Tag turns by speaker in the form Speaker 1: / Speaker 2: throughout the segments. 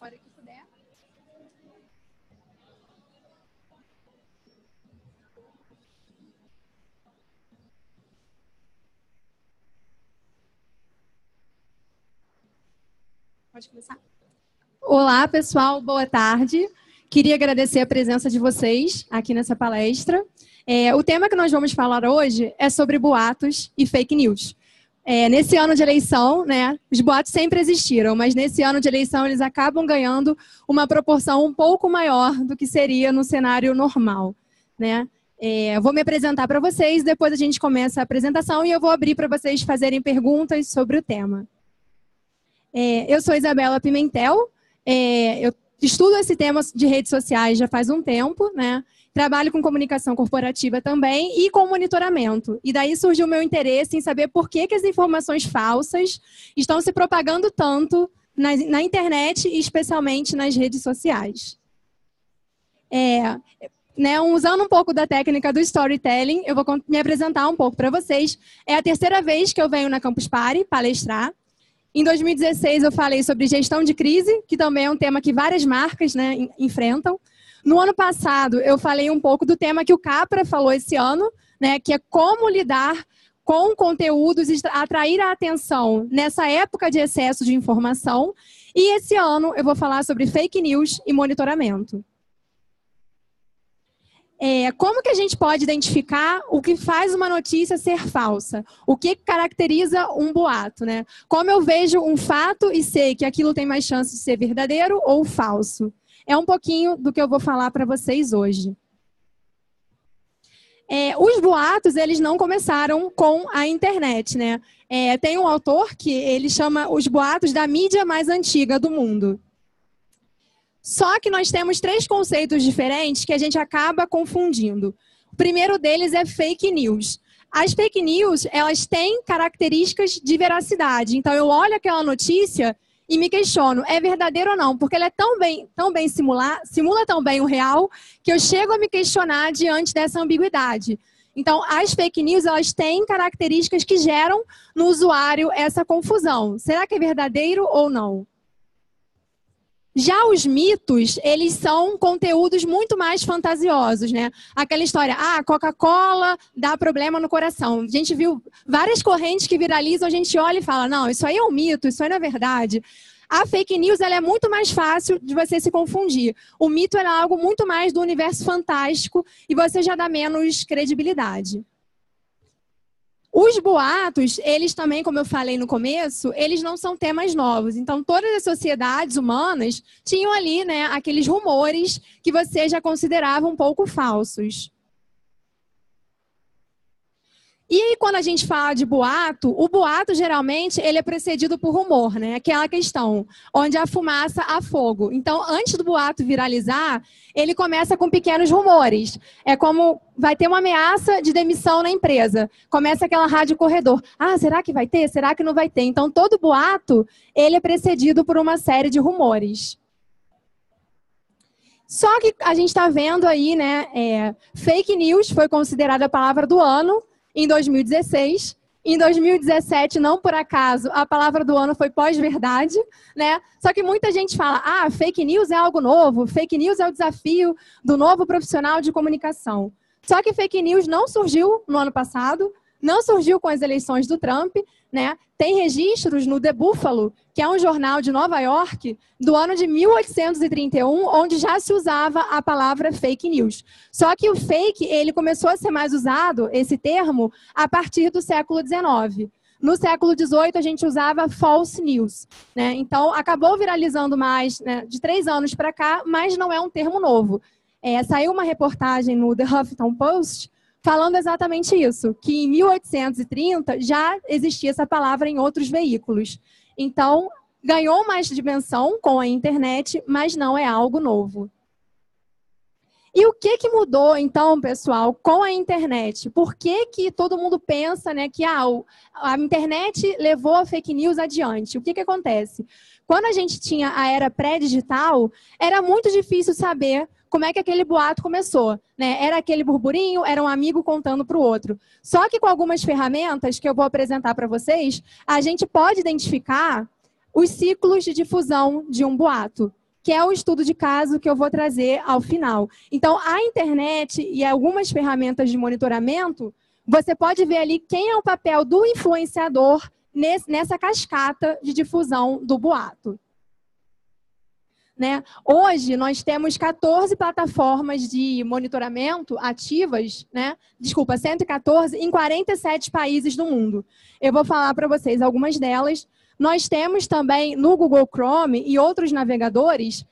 Speaker 1: hora que puder. Pode começar. Olá, pessoal. Boa tarde. Queria agradecer a presença de vocês aqui nessa palestra. O tema que nós vamos falar hoje é sobre boatos e fake news. Nesse ano de eleição, né, os boatos sempre existiram, mas nesse ano de eleição eles acabam ganhando uma proporção um pouco maior do que seria no cenário normal, né? Eu vou me apresentar para vocês, depois a gente começa a apresentação e eu vou abrir para vocês fazerem perguntas sobre o tema. Eu sou Isabela Pimentel, eu estudo esse tema de redes sociais já faz um tempo, né? Trabalho com comunicação corporativa também e com monitoramento. E daí surgiu o meu interesse em saber por que as informações falsas estão se propagando tanto na internet e especialmente nas redes sociais. Usando um pouco da técnica do storytelling, eu vou me apresentar um pouco para vocês. É a terceira vez que eu venho na Campus Party palestrar. Em 2016 eu falei sobre gestão de crise, que também é um tema que várias marcas, né, enfrentam. No ano passado, eu falei um pouco do tema que o Capra falou esse ano, né, que é como lidar com conteúdos e atrair a atenção nessa época de excesso de informação. E esse ano eu vou falar sobre fake news e monitoramento. Como que a gente pode identificar o que faz uma notícia ser falsa? O que caracteriza um boato, né? Como eu vejo um fato e sei que aquilo tem mais chance de ser verdadeiro ou falso? É um pouquinho do que eu vou falar para vocês hoje. Os boatos, eles não começaram com a internet, né? Tem um autor que ele chama os boatos da mídia mais antiga do mundo. Só que nós temos três conceitos diferentes que a gente acaba confundindo. O primeiro deles é fake news. As fake news, elas têm características de veracidade. Então, eu olho aquela notícia e me questiono, é verdadeiro ou não? Porque ela é simula tão bem o real, que eu chego a me questionar diante dessa ambiguidade. Então, as fake news, elas têm características que geram no usuário essa confusão. Será que é verdadeiro ou não? Já os mitos, eles são conteúdos muito mais fantasiosos, né? Aquela história, Coca-Cola dá problema no coração. A gente viu várias correntes que viralizam, a gente olha e fala, não, isso aí é um mito, isso aí não é verdade. A fake news, ela é muito mais fácil de você se confundir. O mito é algo muito mais do universo fantástico e você já dá menos credibilidade. Os boatos, eles também, como eu falei no começo, eles não são temas novos. Então, todas as sociedades humanas tinham ali, né, aqueles rumores que você já considerava um pouco falsos. E aí, quando a gente fala de boato, o boato, geralmente, ele é precedido por rumor, né? Aquela questão, onde a fumaça há fogo. Então, antes do boato viralizar, ele começa com pequenos rumores. É como, vai ter uma ameaça de demissão na empresa. Começa aquela rádio corredor. Será que vai ter? Será que não vai ter? Então, todo boato, ele é precedido por uma série de rumores. Só que a gente está vendo aí, né? Fake news foi considerada a palavra do ano, em 2016. Em 2017, não por acaso, a palavra do ano foi pós-verdade, né? Só que muita gente fala, fake news é algo novo, fake news é o desafio do novo profissional de comunicação. Só que fake news não surgiu no ano passado, não surgiu com as eleições do Trump, né? Tem registros no The Buffalo, que é um jornal de Nova York, do ano de 1831, onde já se usava a palavra fake news. Só que o fake, ele começou a ser mais usado, esse termo, a partir do século XIX. No século XVIII, a gente usava false news, né? Então, acabou viralizando mais, né, de 3 anos para cá, mas não é um termo novo. Saiu uma reportagem no The Huffington Post falando exatamente isso, que em 1830 já existia essa palavra em outros veículos. Então, ganhou mais dimensão com a internet, mas não é algo novo. E o que mudou, então, pessoal, com a internet? Por que todo mundo pensa, né, que a internet levou a fake news adiante? O que acontece? Quando a gente tinha a era pré-digital, era muito difícil saber como é que aquele boato começou, né? Era aquele burburinho, era um amigo contando para o outro. Só que com algumas ferramentas que eu vou apresentar para vocês, a gente pode identificar os ciclos de difusão de um boato, que é o estudo de caso que eu vou trazer ao final. Então, a internet e algumas ferramentas de monitoramento, você pode ver ali quem é o papel do influenciador nessa cascata de difusão do boato. Né? Hoje, nós temos 14 plataformas de monitoramento ativas, né? Desculpa, 114, em 47 países do mundo. Eu vou falar para vocês algumas delas. Nós temos também no Google Chrome e outros navegadores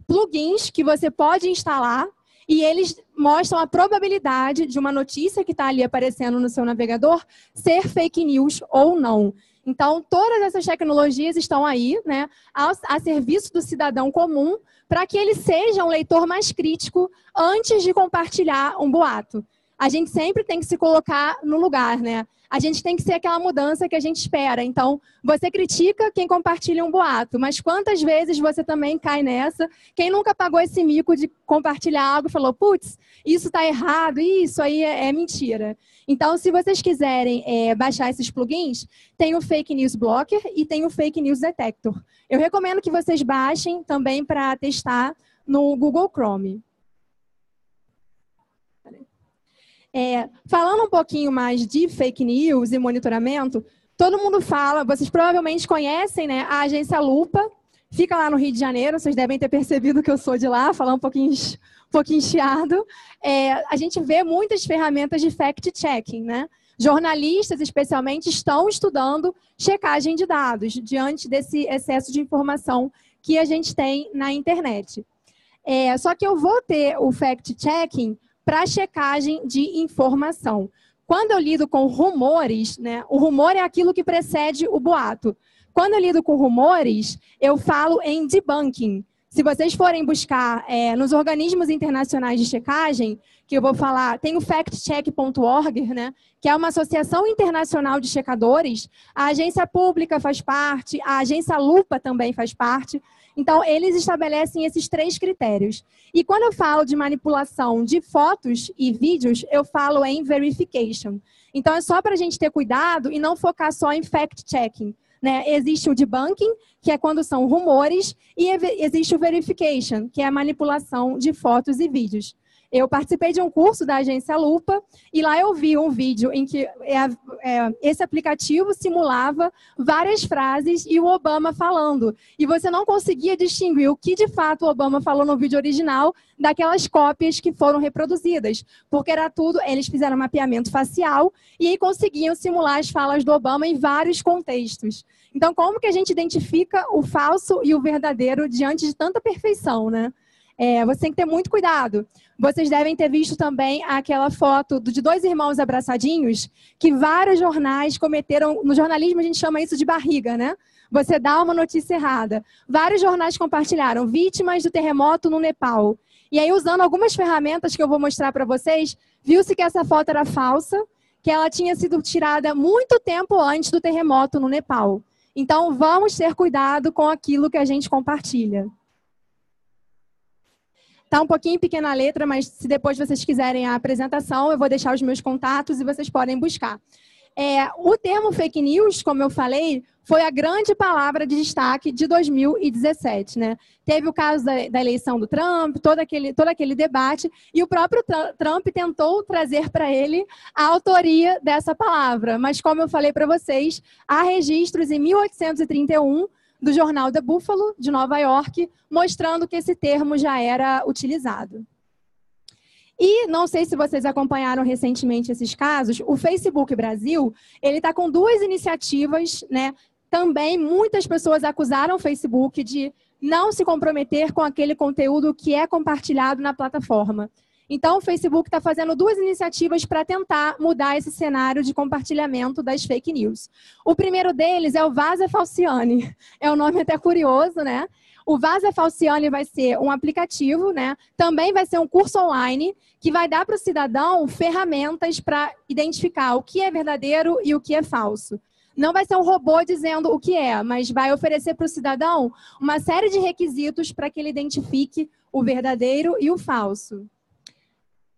Speaker 1: plugins que você pode instalar e eles mostram a probabilidade de uma notícia que está ali aparecendo no seu navegador ser fake news ou não. Então, todas essas tecnologias estão aí, né, a serviço do cidadão comum, para que ele seja um leitor mais crítico antes de compartilhar um boato. A gente sempre tem que se colocar no lugar, né? A gente tem que ser aquela mudança que a gente espera. Então, você critica quem compartilha um boato, mas quantas vezes você também cai nessa? Quem nunca pagou esse mico de compartilhar algo e falou, putz, isso está errado, isso aí é mentira. Então, se vocês quiserem baixar esses plugins, tem o Fake News Blocker e tem o Fake News Detector. Eu recomendo que vocês baixem também para testar no Google Chrome. Falando um pouquinho mais de fake news e monitoramento, todo mundo fala, vocês provavelmente conhecem, né, a agência Lupa, fica lá no Rio de Janeiro, vocês devem ter percebido que eu sou de lá, falar um pouquinho chiado. A gente vê muitas ferramentas de fact-checking, né? Jornalistas, especialmente, estão estudando checagem de dados diante desse excesso de informação que a gente tem na internet. Só que eu vou ter o fact-checking para checagem de informação. Quando eu lido com rumores, né, o rumor é aquilo que precede o boato. Quando eu lido com rumores, eu falo em debunking. Se vocês forem buscar nos organismos internacionais de checagem, que eu vou falar, tem o factcheck.org, né, que é uma associação internacional de checadores, a agência pública faz parte, a agência Lupa também faz parte. Então, eles estabelecem esses 3 critérios. E quando eu falo de manipulação de fotos e vídeos, eu falo em verification. Então, é só para a gente ter cuidado e não focar só em fact-checking. Né? Existe o debunking, que é quando são rumores, e existe o verification, que é a manipulação de fotos e vídeos. Eu participei de um curso da agência Lupa e lá eu vi um vídeo em que esse aplicativo simulava várias frases e o Obama falando. E você não conseguia distinguir o que de fato o Obama falou no vídeo original daquelas cópias que foram reproduzidas. Porque era tudo, eles fizeram mapeamento facial e aí conseguiam simular as falas do Obama em vários contextos. Então, como que a gente identifica o falso e o verdadeiro diante de tanta perfeição, né? Você tem que ter muito cuidado. Vocês devem ter visto também aquela foto de 2 irmãos abraçadinhos que vários jornais cometeram. No jornalismo a gente chama isso de barriga, né? Você dá uma notícia errada. Vários jornais compartilharam vítimas do terremoto no Nepal. E aí, usando algumas ferramentas que eu vou mostrar para vocês, viu-se que essa foto era falsa, que ela tinha sido tirada muito tempo antes do terremoto no Nepal. Então, vamos ter cuidado com aquilo que a gente compartilha. Está um pouquinho em pequena letra, mas se depois vocês quiserem a apresentação, eu vou deixar os meus contatos e vocês podem buscar. O termo fake news, como eu falei, foi a grande palavra de destaque de 2017. Né? Teve o caso da eleição do Trump, todo aquele debate, e o próprio Trump tentou trazer para ele a autoria dessa palavra. Mas, como eu falei para vocês, há registros em 1831, do jornal The Buffalo, de Nova York, mostrando que esse termo já era utilizado. E não sei se vocês acompanharam recentemente esses casos, o Facebook Brasil, ele está com 2 iniciativas, né? Também muitas pessoas acusaram o Facebook de não se comprometer com aquele conteúdo que é compartilhado na plataforma. Então, o Facebook está fazendo 2 iniciativas para tentar mudar esse cenário de compartilhamento das fake news. O primeiro deles é o Vaza Falciane. É um nome até curioso, né? O Vaza Falciane vai ser um aplicativo, né? Também vai ser um curso online que vai dar para o cidadão ferramentas para identificar o que é verdadeiro e o que é falso. Não vai ser um robô dizendo o que é, mas vai oferecer para o cidadão uma série de requisitos para que ele identifique o verdadeiro e o falso.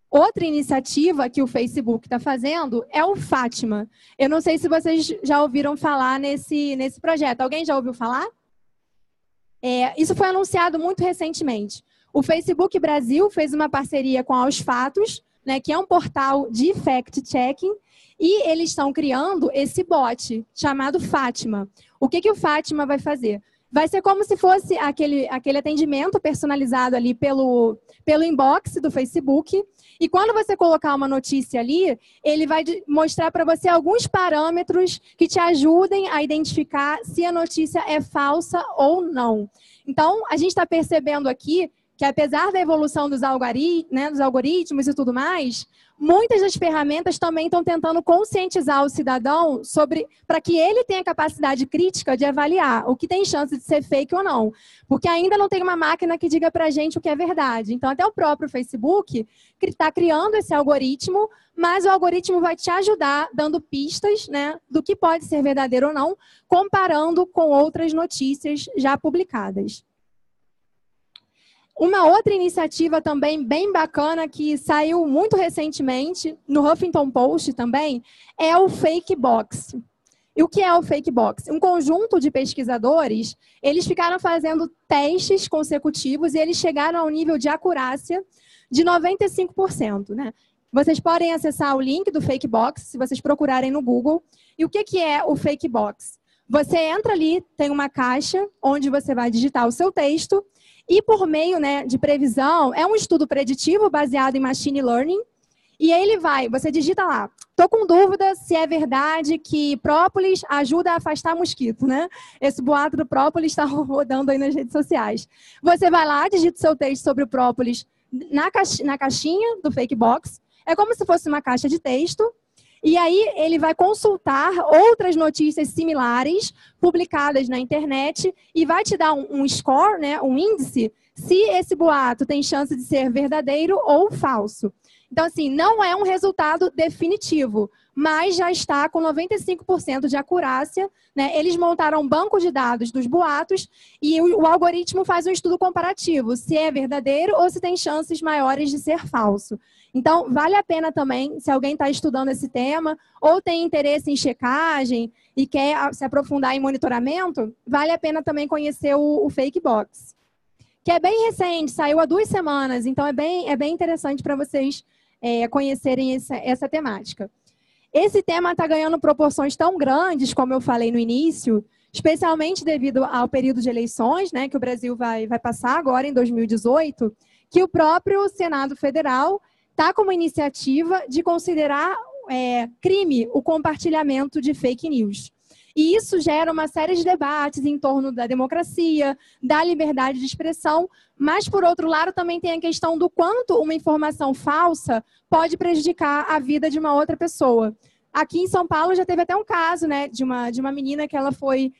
Speaker 1: Outra iniciativa que o Facebook está fazendo é o Fátima. Eu não sei se vocês já ouviram falar nesse projeto. Alguém já ouviu falar? Isso foi anunciado muito recentemente. O Facebook Brasil fez uma parceria com a Aos Fatos, né, que é um portal de fact-checking, e eles estão criando esse bot chamado Fátima. O que o Fátima vai fazer? Vai ser como se fosse aquele atendimento personalizado ali pelo inbox do Facebook. E quando você colocar uma notícia ali, ele vai mostrar para você alguns parâmetros que te ajudem a identificar se a notícia é falsa ou não. Então, a gente está percebendo aqui que, apesar da evolução dos algoritmos e tudo mais, muitas das ferramentas também estão tentando conscientizar o cidadão para que ele tenha capacidade crítica de avaliar o que tem chance de ser fake ou não. Porque ainda não tem uma máquina que diga para a gente o que é verdade. Então, até o próprio Facebook está criando esse algoritmo, mas o algoritmo vai te ajudar dando pistas, né, do que pode ser verdadeiro ou não, comparando com outras notícias já publicadas. Uma outra iniciativa também bem bacana que saiu muito recentemente, no Huffington Post também, é o Fake Box. E o que é o Fake Box? Um conjunto de pesquisadores, eles ficaram fazendo testes consecutivos e eles chegaram ao nível de acurácia de 95%, né? Vocês podem acessar o link do Fake Box, se vocês procurarem no Google. E o que é o Fake Box? Você entra ali, tem uma caixa onde você vai digitar o seu texto, e por meio, né, de previsão, é um estudo preditivo baseado em machine learning, e aí você digita lá, tô com dúvida se é verdade que própolis ajuda a afastar mosquito, né? Esse boato do própolis está rodando aí nas redes sociais. Você vai lá, digita o seu texto sobre o própolis na caixinha do Fake Box, é como se fosse uma caixa de texto, e aí ele vai consultar outras notícias similares publicadas na internet e vai te dar um score, né, um índice, se esse boato tem chance de ser verdadeiro ou falso. Então, assim, não é um resultado definitivo, mas já está com 95% de acurácia, né? Eles montaram um banco de dados dos boatos e o algoritmo faz um estudo comparativo, se é verdadeiro ou se tem chances maiores de ser falso. Então, vale a pena também, se alguém está estudando esse tema ou tem interesse em checagem e quer se aprofundar em monitoramento, vale a pena também conhecer o Fake Box, que é bem recente, saiu há 2 semanas, então é bem interessante para vocês conhecerem essa temática. Esse tema está ganhando proporções tão grandes, como eu falei no início, especialmente devido ao período de eleições, né, que o Brasil vai passar agora em 2018, que o próprio Senado Federal está com uma iniciativa de considerar crime o compartilhamento de fake news. E isso gera uma série de debates em torno da democracia, da liberdade de expressão, mas, por outro lado, também tem a questão do quanto uma informação falsa pode prejudicar a vida de uma outra pessoa. Aqui em São Paulo já teve até um caso, né, de uma menina que ela foi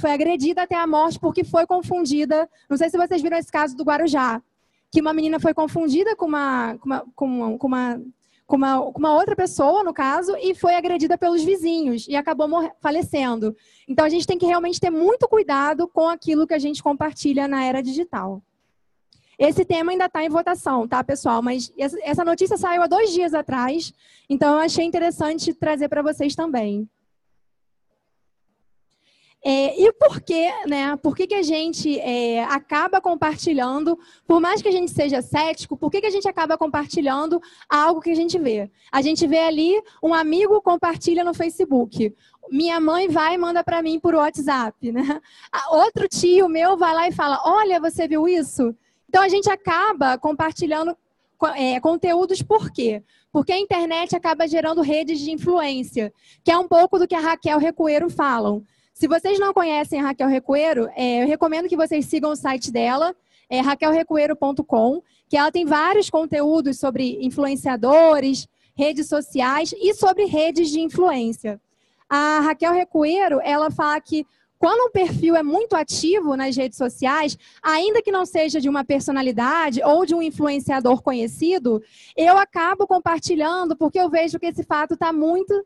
Speaker 1: agredida até a morte porque foi confundida. Não sei se vocês viram esse caso do Guarujá, que uma menina foi confundida com uma outra pessoa, no caso, e foi agredida pelos vizinhos e acabou falecendo. Então, a gente tem que realmente ter muito cuidado com aquilo que a gente compartilha na era digital. Esse tema ainda está em votação, tá, pessoal? Mas essa notícia saiu há 2 dias atrás, então eu achei interessante trazer para vocês também. E por quê, né? Por que a gente acaba compartilhando, por mais que a gente seja cético, por que a gente acaba compartilhando algo que a gente vê? A gente vê ali, um amigo compartilha no Facebook. Minha mãe vai e manda para mim por WhatsApp, né? Outro tio meu vai lá e fala, olha, você viu isso? Então, a gente acaba compartilhando conteúdos por quê? Porque a internet acaba gerando redes de influência, que é um pouco do que a Raquel Recuero falam. Se vocês não conhecem a Raquel Recuero, eu recomendo que vocês sigam o site dela, raquelrecuero.com, que ela tem vários conteúdos sobre influenciadores, redes sociais e sobre redes de influência. A Raquel Recuero, ela fala que quando um perfil é muito ativo nas redes sociais, ainda que não seja de uma personalidade ou de um influenciador conhecido, eu acabo compartilhando porque eu vejo que esse fato está muito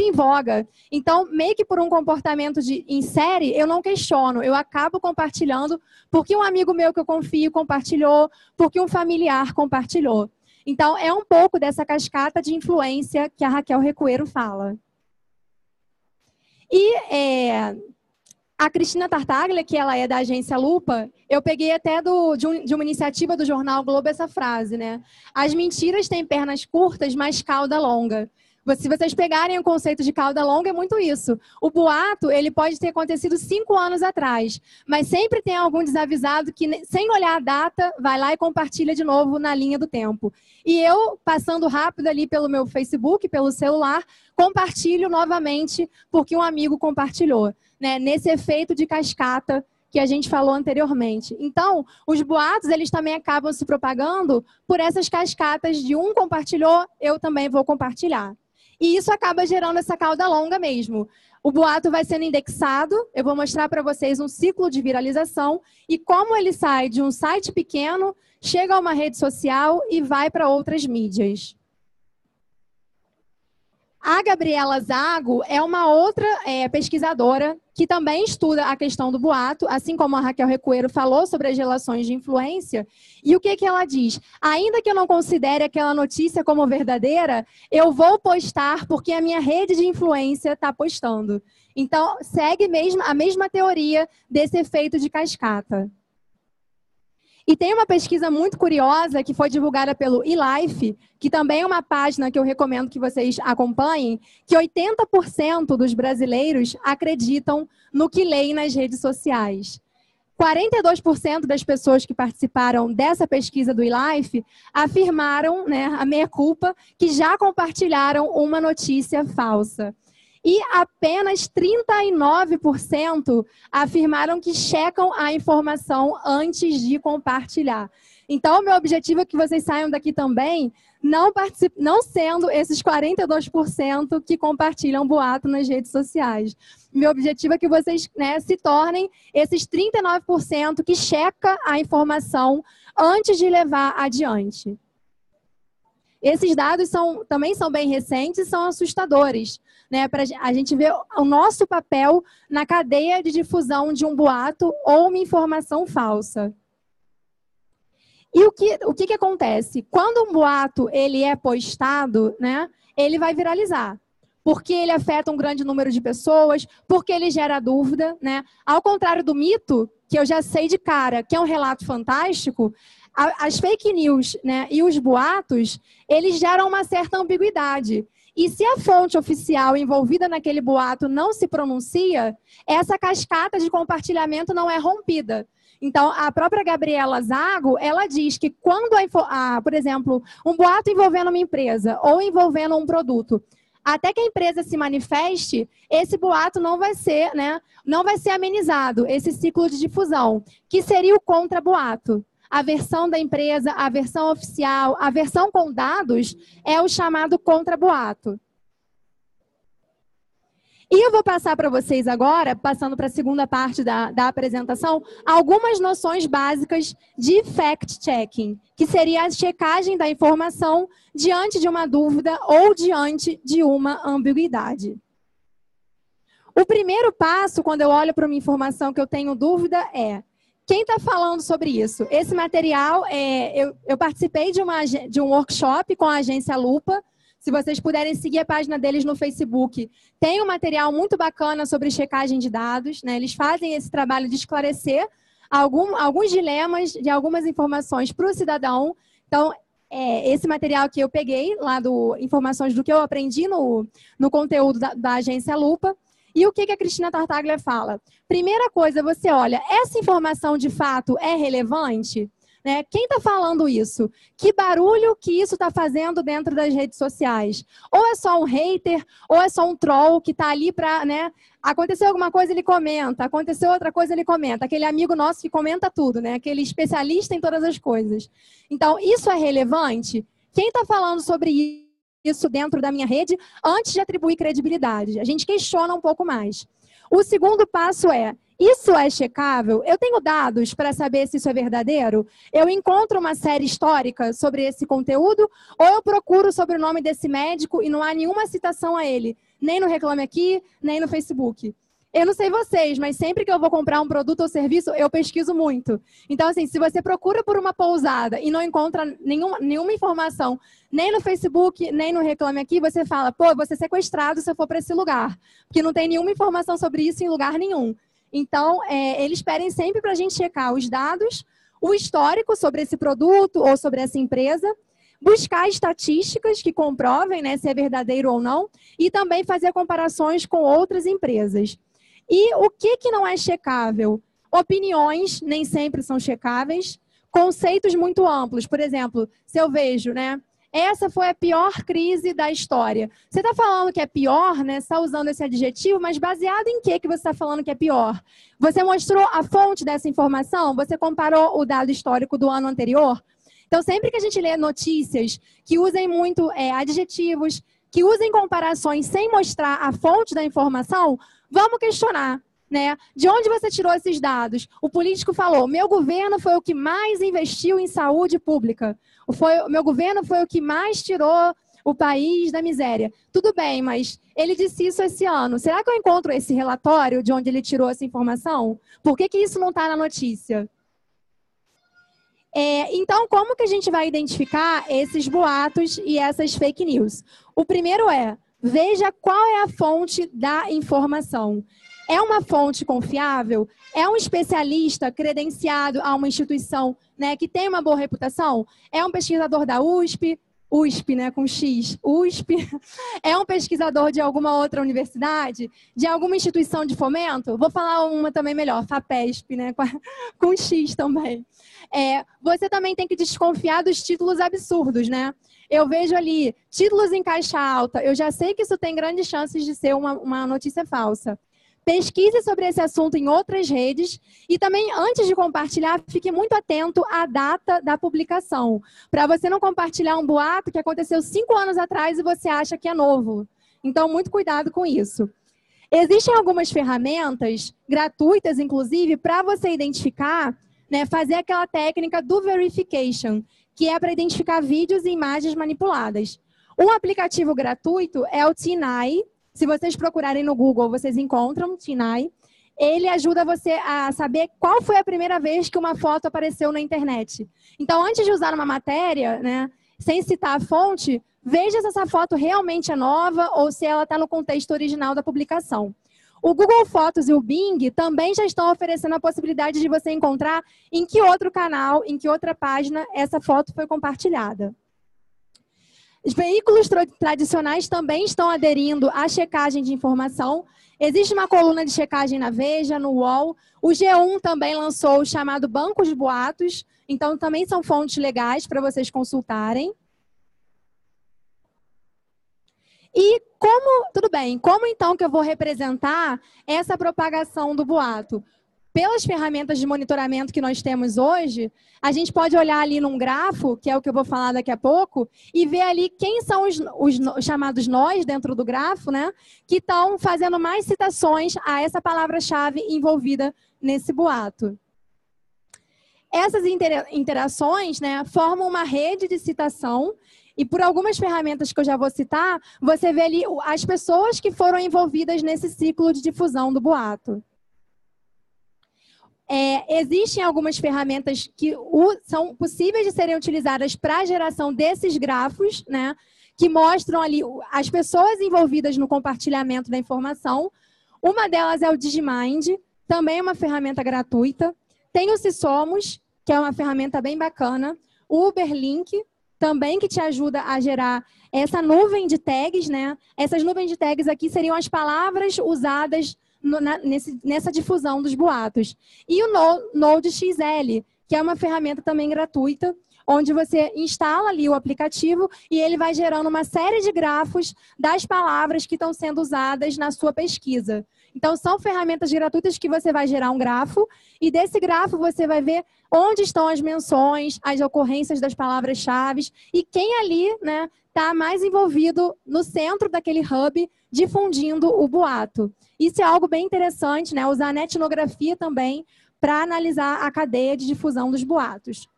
Speaker 1: em voga. Então, meio que por um comportamento em série, eu não questiono, eu acabo compartilhando porque um amigo meu que eu confio compartilhou, porque um familiar compartilhou. Então, é um pouco dessa cascata de influência que a Raquel Recuero fala. E A Cristina Tartaglia, que ela é da agência Lupa, eu peguei até de uma iniciativa do jornal Globo essa frase, né? As mentiras têm pernas curtas, mas cauda longa. Se vocês pegarem o conceito de cauda longa, é muito isso. O boato, ele pode ter acontecido 5 anos atrás, mas sempre tem algum desavisado que, sem olhar a data, vai lá e compartilha de novo na linha do tempo. E eu, passando rápido ali pelo meu Facebook, pelo celular, compartilho novamente porque um amigo compartilhou, né? Nesse efeito de cascata que a gente falou anteriormente. Então, os boatos, eles também acabam se propagando por essas cascatas de um compartilhou, eu também vou compartilhar. E isso acaba gerando essa cauda longa mesmo. O boato vai sendo indexado, eu vou mostrar para vocês um ciclo de viralização e como ele sai de um site pequeno, chega a uma rede social e vai para outras mídias. A Gabriela Zago é uma outra pesquisadora que também estuda a questão do boato, assim como a Raquel Recoeiro falou sobre as relações de influência. E o que ela diz? Ainda que eu não considere aquela notícia como verdadeira, eu vou postar porque a minha rede de influência está postando. Então, segue mesmo a mesma teoria desse efeito de cascata. E tem uma pesquisa muito curiosa que foi divulgada pelo eLife, que também é uma página que eu recomendo que vocês acompanhem, que 80% dos brasileiros acreditam no que leem nas redes sociais. 42% das pessoas que participaram dessa pesquisa do eLife afirmaram, né, a meia-culpa, que já compartilharam uma notícia falsa. E apenas 39% afirmaram que checam a informação antes de compartilhar. Então, o meu objetivo é que vocês saiam daqui também, não sendo esses 42% que compartilham boato nas redes sociais. Meu objetivo é que vocês, né, se tornem esses 39% que checa a informação antes de levar adiante. Esses dados também são bem recentes e são assustadores, né? Para a gente ver o nosso papel na cadeia de difusão de um boato ou uma informação falsa. E o que acontece? Quando um boato ele é postado, né, ele vai viralizar. Porque ele afeta um grande número de pessoas, porque ele gera dúvida, né? Ao contrário do mito, que eu já sei de cara, que é um relato fantástico, as fake news, né, e os boatos, eles geram uma certa ambiguidade. E se a fonte oficial envolvida naquele boato não se pronuncia, essa cascata de compartilhamento não é rompida. Então, a própria Gabriela Zago, ela diz que quando, por exemplo, um boato envolvendo uma empresa ou envolvendo um produto, até que a empresa se manifeste, esse boato não vai ser, né, não vai ser amenizado, esse ciclo de difusão, que seria o contra-boato. A versão da empresa, a versão oficial, a versão com dados é o chamado contra-boato. E eu vou passar para vocês agora, passando para a segunda parte da apresentação, algumas noções básicas de fact-checking, que seria a checagem da informação diante de uma dúvida ou diante de uma ambiguidade. O primeiro passo, quando eu olho para uma informação que eu tenho dúvida, é: quem está falando sobre isso? Esse material, eu participei de um workshop com a agência Lupa. Se vocês puderem seguir a página deles no Facebook, tem um material muito bacana sobre checagem de dados, né? Eles fazem esse trabalho de esclarecer alguns dilemas de algumas informações para o cidadão. Então, esse material que eu peguei lá informações do que eu aprendi no conteúdo da agência Lupa. E o que a Cristina Tartaglia fala? Primeira coisa, você olha, essa informação de fato é relevante? Né? Quem está falando isso? Que barulho que isso está fazendo dentro das redes sociais? Ou é só um hater, ou é só um troll que está ali para, né? Aconteceu alguma coisa, ele comenta. Aconteceu outra coisa, ele comenta. Aquele amigo nosso que comenta tudo, né? Aquele especialista em todas as coisas. Então, isso é relevante? Quem está falando sobre isso dentro da minha rede antes de atribuir credibilidade? A gente questiona um pouco mais. O segundo passo é: isso é checável? Eu tenho dados para saber se isso é verdadeiro? Eu encontro uma série histórica sobre esse conteúdo? Ou eu procuro sobre o nome desse médico e não há nenhuma citação a ele? Nem no Reclame Aqui, nem no Facebook. Eu não sei vocês, mas sempre que eu vou comprar um produto ou serviço, eu pesquiso muito. Então, assim, se você procura por uma pousada e não encontra nenhuma informação, nem no Facebook, nem no Reclame Aqui, você fala: pô, vou ser sequestrado se eu for para esse lugar. Porque não tem nenhuma informação sobre isso em lugar nenhum. Então, eles pedem sempre para a gente checar os dados, o histórico sobre esse produto ou sobre essa empresa, buscar estatísticas que comprovem, né, se é verdadeiro ou não, e também fazer comparações com outras empresas. E o que não é checável? Opiniões nem sempre são checáveis, conceitos muito amplos. Por exemplo, se eu vejo, né, essa foi a pior crise da história. Você está falando que é pior, né? Você está usando esse adjetivo, mas baseado em que você está falando que é pior? Você mostrou a fonte dessa informação? Você comparou o dado histórico do ano anterior? Então, sempre que a gente lê notícias que usem muito adjetivos, que usem comparações sem mostrar a fonte da informação, vamos questionar. Né? De onde você tirou esses dados? O político falou, meu governo foi o que mais investiu em saúde pública. Meu governo foi o que mais tirou o país da miséria. Tudo bem, mas ele disse isso esse ano. Será que eu encontro esse relatório de onde ele tirou essa informação? Por que isso não está na notícia? Então, como que a gente vai identificar esses boatos e essas fake news? O primeiro veja qual é a fonte da informação. É uma fonte confiável? É um especialista credenciado a uma instituição, né, que tem uma boa reputação? É um pesquisador da USP, né, com X, USP? É um pesquisador de alguma outra universidade? De alguma instituição de fomento? Vou falar uma também melhor, FAPESP, né, com X também. Você também tem que desconfiar dos títulos absurdos, né? Eu vejo ali, títulos em caixa alta, eu já sei que isso tem grandes chances de ser uma notícia falsa. Pesquise sobre esse assunto em outras redes e também, antes de compartilhar, fique muito atento à data da publicação, para você não compartilhar um boato que aconteceu 5 anos atrás e você acha que é novo. Então, muito cuidado com isso. Existem algumas ferramentas, gratuitas inclusive, para você identificar, né, fazer aquela técnica do verification, que é para identificar vídeos e imagens manipuladas. Um aplicativo gratuito é o TinEye. Se vocês procurarem no Google, vocês encontram TinEye. Ele ajuda você a saber qual foi a primeira vez que uma foto apareceu na internet. Então, antes de usar uma matéria, né, sem citar a fonte, veja se essa foto realmente é nova ou se ela está no contexto original da publicação. O Google Fotos e o Bing também já estão oferecendo a possibilidade de você encontrar em que outro canal, em que outra página essa foto foi compartilhada. Os veículos tradicionais também estão aderindo à checagem de informação. Existe uma coluna de checagem na Veja, no UOL. O G1 também lançou o chamado Banco de Boatos. Então, também são fontes legais para vocês consultarem. E como então que eu vou representar essa propagação do boato? Pelas ferramentas de monitoramento que nós temos hoje, a gente pode olhar ali num grafo, que é o que eu vou falar daqui a pouco, e ver ali quem são os chamados nós dentro do grafo, né, que estão fazendo mais citações a essa palavra-chave envolvida nesse boato. Essas interações, né, formam uma rede de citação e por algumas ferramentas que eu já vou citar, você vê ali as pessoas que foram envolvidas nesse ciclo de difusão do boato. Existem algumas ferramentas que são possíveis de serem utilizadas para a geração desses grafos, né, que mostram ali as pessoas envolvidas no compartilhamento da informação. Uma delas é o Digimind, também é uma ferramenta gratuita. Tem o Sisomos, que é uma ferramenta bem bacana. O Uberlink, também que te ajuda a gerar essa nuvem de tags, né? Essas nuvens de tags aqui seriam as palavras usadas nessa difusão dos boatos. E o Node.xl, que é uma ferramenta também gratuita, onde você instala ali o aplicativo e ele vai gerando uma série de grafos das palavras que estão sendo usadas na sua pesquisa. Então, são ferramentas gratuitas que você vai gerar um grafo e desse grafo você vai ver onde estão as menções, as ocorrências das palavras-chave e quem ali, né, está mais envolvido no centro daquele hub difundindo o boato. Isso é algo bem interessante, né? Usar a netnografia também para analisar a cadeia de difusão dos boatos.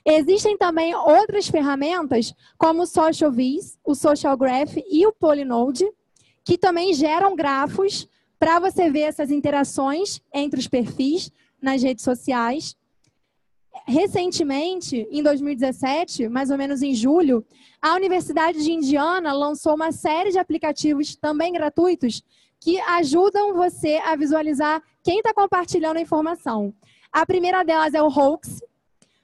Speaker 1: Existem também outras ferramentas, como o SocialViz, o SocialGraph e o Polynode, que também geram grafos para você ver essas interações entre os perfis nas redes sociais. Recentemente, em 2017, mais ou menos em julho, a Universidade de Indiana lançou uma série de aplicativos também gratuitos que ajudam você a visualizar quem está compartilhando a informação. A primeira delas é o hoax.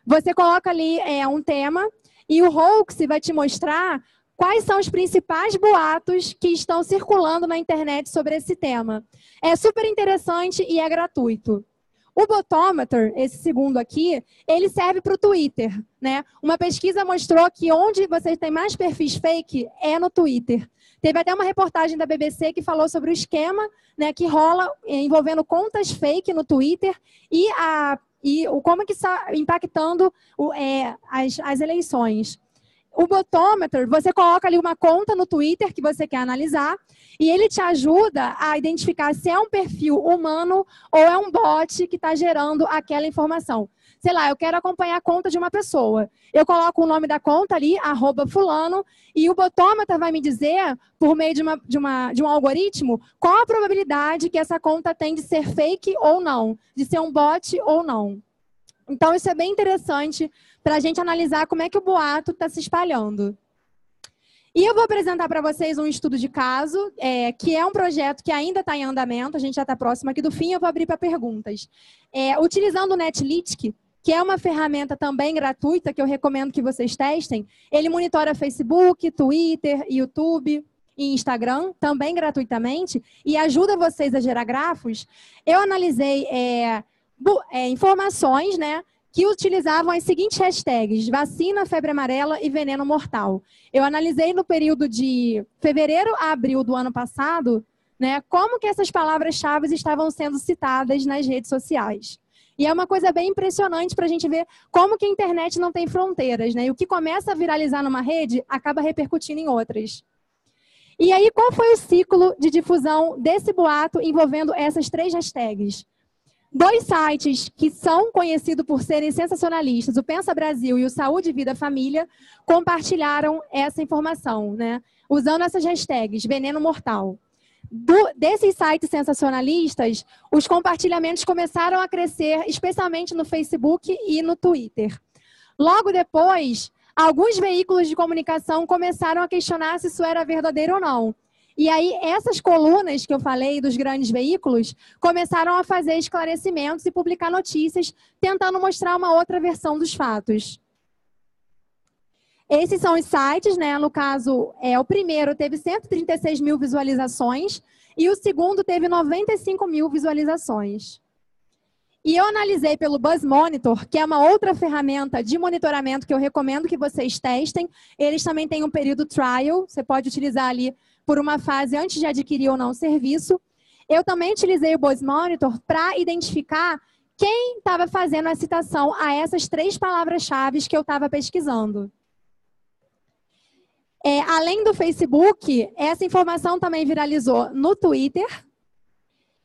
Speaker 1: Você coloca ali um tema e o hoax vai te mostrar quais são os principais boatos que estão circulando na internet sobre esse tema. É super interessante e é gratuito. O Botometer, esse segundo aqui, ele serve para o Twitter, né? Uma pesquisa mostrou que onde você tem mais perfis fake é no Twitter. Teve até uma reportagem da BBC que falou sobre o esquema, né, que rola envolvendo contas fake no Twitter e como que está impactando as eleições. O Botometer, você coloca ali uma conta no Twitter que você quer analisar e ele te ajuda a identificar se é um perfil humano ou é um bot que está gerando aquela informação. Sei lá, eu quero acompanhar a conta de uma pessoa. Eu coloco o nome da conta ali, @fulano, e o Botometer vai me dizer, por meio de um algoritmo, qual a probabilidade que essa conta tem de ser fake ou não, de ser um bot ou não. Então, isso é bem interessante para a gente analisar como é que o boato está se espalhando. E eu vou apresentar para vocês um estudo de caso, que é um projeto que ainda está em andamento, a gente já está próximo aqui do fim, eu vou abrir para perguntas. Utilizando o Netlytic, que é uma ferramenta também gratuita, que eu recomendo que vocês testem, ele monitora Facebook, Twitter, YouTube e Instagram, também gratuitamente, e ajuda vocês a gerar grafos. Eu analisei informações, né, que utilizavam as seguintes hashtags: vacina, febre amarela e veneno mortal. Eu analisei no período de fevereiro a abril do ano passado, né, como que essas palavras-chave estavam sendo citadas nas redes sociais. E é uma coisa bem impressionante para a gente ver como que a internet não tem fronteiras, né? E o que começa a viralizar numa rede acaba repercutindo em outras. E aí, qual foi o ciclo de difusão desse boato envolvendo essas 3 hashtags? 2 sites que são conhecidos por serem sensacionalistas, o Pensa Brasil e o Saúde, Vida, Família, compartilharam essa informação, né? Usando essas hashtags, veneno mortal. Desses sites sensacionalistas, os compartilhamentos começaram a crescer, especialmente no Facebook e no Twitter. Logo depois, alguns veículos de comunicação começaram a questionar se isso era verdadeiro ou não. E aí, essas colunas que eu falei dos grandes veículos começaram a fazer esclarecimentos e publicar notícias, tentando mostrar uma outra versão dos fatos. Esses são os sites, né? No caso, o primeiro teve 136 mil visualizações e o segundo teve 95 mil visualizações. E eu analisei pelo BuzzMonitor, que é uma outra ferramenta de monitoramento que eu recomendo que vocês testem. Eles também têm um período trial, você pode utilizar ali por uma fase antes de adquirir ou não o serviço. Eu também utilizei o BuzzMonitor para identificar quem estava fazendo a citação a essas 3 palavras-chave que eu estava pesquisando. Além do Facebook, essa informação também viralizou no Twitter.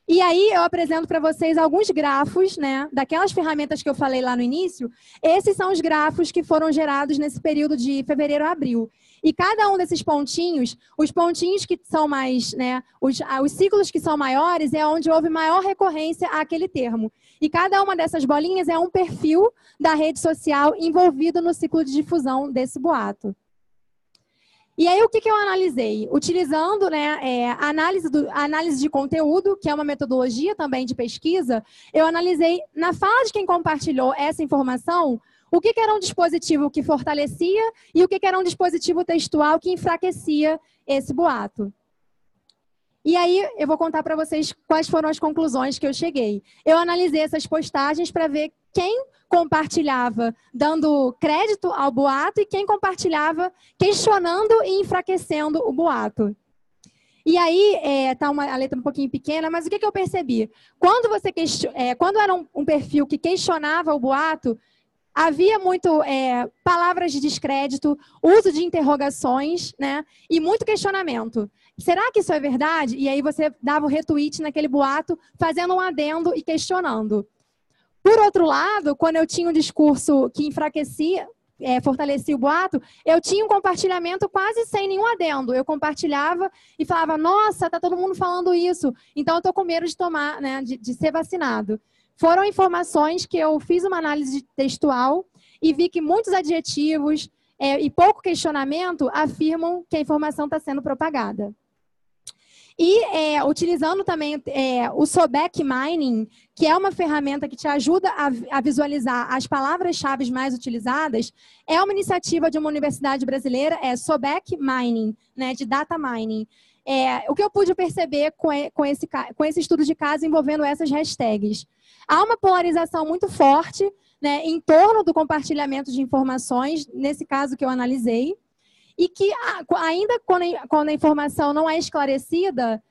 Speaker 1: E aí eu apresento para vocês alguns grafos, né, daquelas ferramentas que eu falei lá no início. Esses são os grafos que foram gerados nesse período de fevereiro a abril. E cada um desses pontinhos, os pontinhos que são mais, né, os ciclos que são maiores é onde houve maior recorrência àquele termo. E cada uma dessas bolinhas é um perfil da rede social envolvido no ciclo de difusão desse boato. E aí, o que eu analisei? Utilizando, né, análise de conteúdo, que é uma metodologia também de pesquisa, eu analisei, na fala de quem compartilhou essa informação, o que era um dispositivo que fortalecia e o que era um dispositivo textual que enfraquecia esse boato. E aí, eu vou contar para vocês quais foram as conclusões que eu cheguei. Eu analisei essas postagens para ver quem compartilhava dando crédito ao boato e quem compartilhava questionando e enfraquecendo o boato. E aí, tá a letra um pouquinho pequena, mas o que eu percebi? Quando quando era um perfil que questionava o boato, havia muito palavras de descrédito, uso de interrogações, né, e muito questionamento. Será que isso é verdade? E aí você dava o retweet naquele boato, fazendo um adendo e questionando. Por outro lado, quando eu tinha um discurso que enfraquecia, fortalecia o boato, eu tinha um compartilhamento quase sem nenhum adendo. Eu compartilhava e falava, nossa, tá todo mundo falando isso, então eu tô com medo de tomar, né, de ser vacinado. Foram informações que eu fiz uma análise textual e vi que muitos adjetivos e pouco questionamento afirmam que a informação está sendo propagada. E utilizando também o Sobek Mining, que é uma ferramenta que te ajuda a visualizar as palavras-chave mais utilizadas, é uma iniciativa de uma universidade brasileira, Sobek Mining, né, de Data Mining. O que eu pude perceber com esse estudo de caso envolvendo essas hashtags? Há uma polarização muito forte, né, em torno do compartilhamento de informações, nesse caso que eu analisei, e que ainda quando a informação não é esclarecida,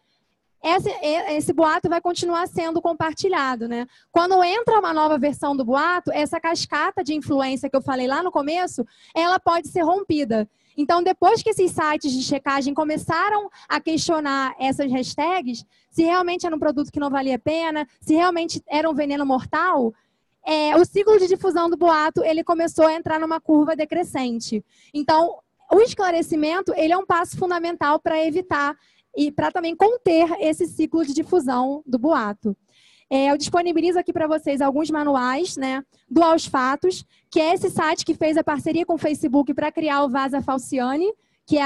Speaker 1: esse boato vai continuar sendo compartilhado, né? Quando entra uma nova versão do boato, essa cascata de influência que eu falei lá no começo, ela pode ser rompida. Então, depois que esses sites de checagem começaram a questionar essas hashtags, se realmente era um produto que não valia a pena, se realmente era um veneno mortal, o ciclo de difusão do boato ele começou a entrar numa curva decrescente. Então, o esclarecimento ele é um passo fundamental para evitar e para também conter esse ciclo de difusão do boato. Eu disponibilizo aqui para vocês alguns manuais, né, do Aos Fatos, que é esse site que fez a parceria com o Facebook para criar o Vaza Falciane, que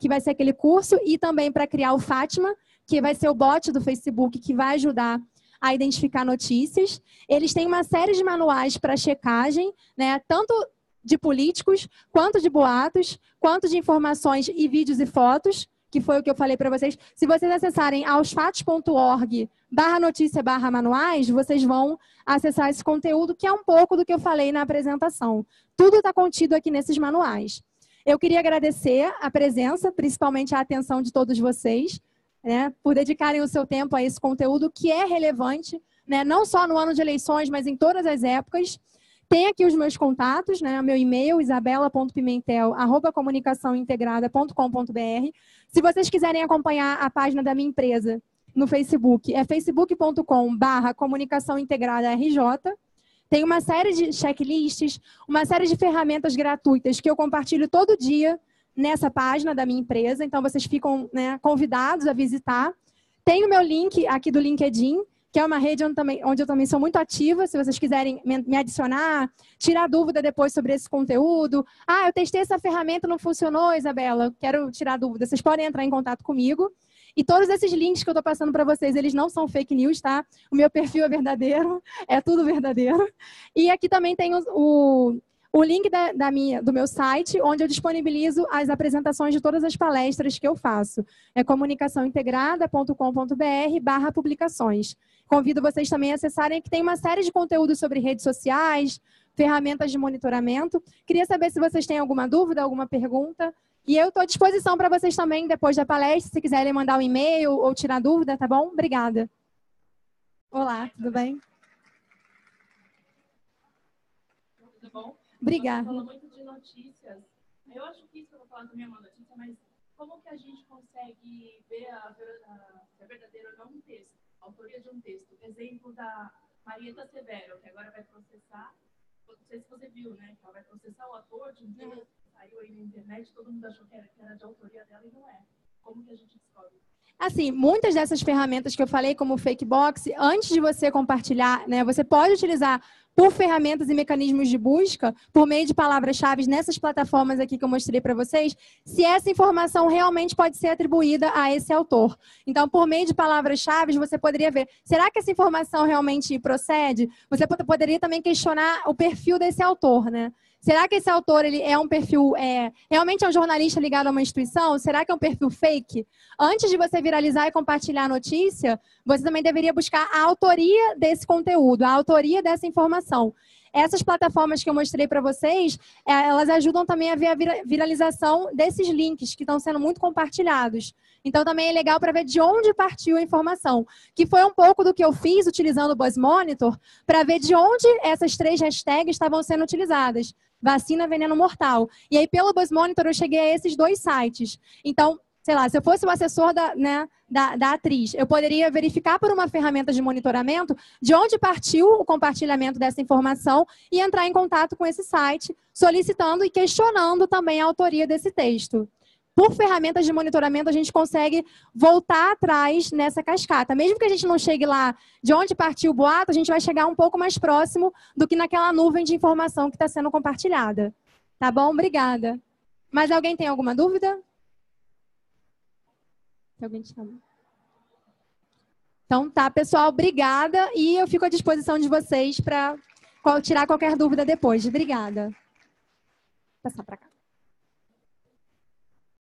Speaker 1: vai ser aquele curso, e também para criar o Fátima, que vai ser o bot do Facebook que vai ajudar a identificar notícias. Eles têm uma série de manuais para checagem, né, tanto de políticos, quanto de boatos, quanto de informações e vídeos e fotos, que foi o que eu falei para vocês. Se vocês acessarem aosfatos.org/notícia/manuais, vocês vão acessar esse conteúdo, que é um pouco do que eu falei na apresentação. Tudo está contido aqui nesses manuais. Eu queria agradecer a presença, principalmente a atenção de todos vocês, né, por dedicarem o seu tempo a esse conteúdo que é relevante, né, não só no ano de eleições, mas em todas as épocas. Tem aqui os meus contatos, né? Meu e-mail, isabela.pimentel@comunicaçãointegrada.com.br. Se vocês quiserem acompanhar a página da minha empresa no Facebook, é facebook.com/comunicaçãointegrada-rj. Tem uma série de checklists, uma série de ferramentas gratuitas que eu compartilho todo dia nessa página da minha empresa. Então, vocês ficam, né, convidados a visitar. Tem o meu link aqui do LinkedIn, que é uma rede onde eu também sou muito ativa, se vocês quiserem me adicionar, tirar dúvida depois sobre esse conteúdo. Ah, eu testei essa ferramenta, não funcionou, Isabela, quero tirar dúvida. Vocês podem entrar em contato comigo. E todos esses links que eu estou passando para vocês, eles não são fake news, tá? O meu perfil é verdadeiro, é tudo verdadeiro. E aqui também tem o link do meu site, onde eu disponibilizo as apresentações de todas as palestras que eu faço. É comunicaçãointegrada.com.br/publicações. Convido vocês também a acessarem, que tem uma série de conteúdos sobre redes sociais, ferramentas de monitoramento. Queria saber se vocês têm alguma dúvida, alguma pergunta. E eu estou à disposição para vocês também, depois da palestra, se quiserem mandar um e-mail ou tirar dúvida, tá bom? Obrigada. Olá, tudo bem?
Speaker 2: Tudo bom?
Speaker 1: Obrigada.
Speaker 2: Você fala muito de notícias. Eu acho que isso que eu vou falar também é uma notícia, mas como que a gente consegue ver se é verdadeiro ou não um texto, a autoria de um texto? Exemplo da Marieta Severo, que agora vai processar, não sei se você viu, né? Que ela vai processar o ator de um texto que saiu aí na internet, todo mundo achou que era de autoria dela e não é. Como que a gente descobre?
Speaker 1: Assim, muitas dessas ferramentas que eu falei, como o Fakebox, antes de você compartilhar, né, você pode utilizar por ferramentas e mecanismos de busca, por meio de palavras-chave nessas plataformas aqui que eu mostrei para vocês, se essa informação realmente pode ser atribuída a esse autor. Então, por meio de palavras-chave, você poderia ver, será que essa informação realmente procede? Você poderia também questionar o perfil desse autor, né? Será que esse autor ele é um perfil, realmente é um jornalista ligado a uma instituição? Será que é um perfil fake? Antes de você viralizar e compartilhar a notícia, você também deveria buscar a autoria desse conteúdo, a autoria dessa informação. Essas plataformas que eu mostrei para vocês, elas ajudam também a ver a viralização desses links que estão sendo muito compartilhados. Então, também é legal para ver de onde partiu a informação, que foi um pouco do que eu fiz utilizando o BuzzMonitor, para ver de onde essas 3 hashtags estavam sendo utilizadas. Vacina, veneno mortal. E aí, pelo BuzzMonitor, eu cheguei a esses 2 sites. Então, sei lá, se eu fosse o assessor da atriz, eu poderia verificar por uma ferramenta de monitoramento de onde partiu o compartilhamento dessa informação e entrar em contato com esse site, solicitando e questionando também a autoria desse texto. Por ferramentas de monitoramento, a gente consegue voltar atrás nessa cascata. Mesmo que a gente não chegue lá de onde partiu o boato, a gente vai chegar um pouco mais próximo do que naquela nuvem de informação que está sendo compartilhada. Tá bom? Obrigada. Mas alguém tem alguma dúvida? Alguém te chama? Então, tá, pessoal, obrigada. E eu fico à disposição de vocês para tirar qualquer dúvida depois. Obrigada. Vou passar para cá.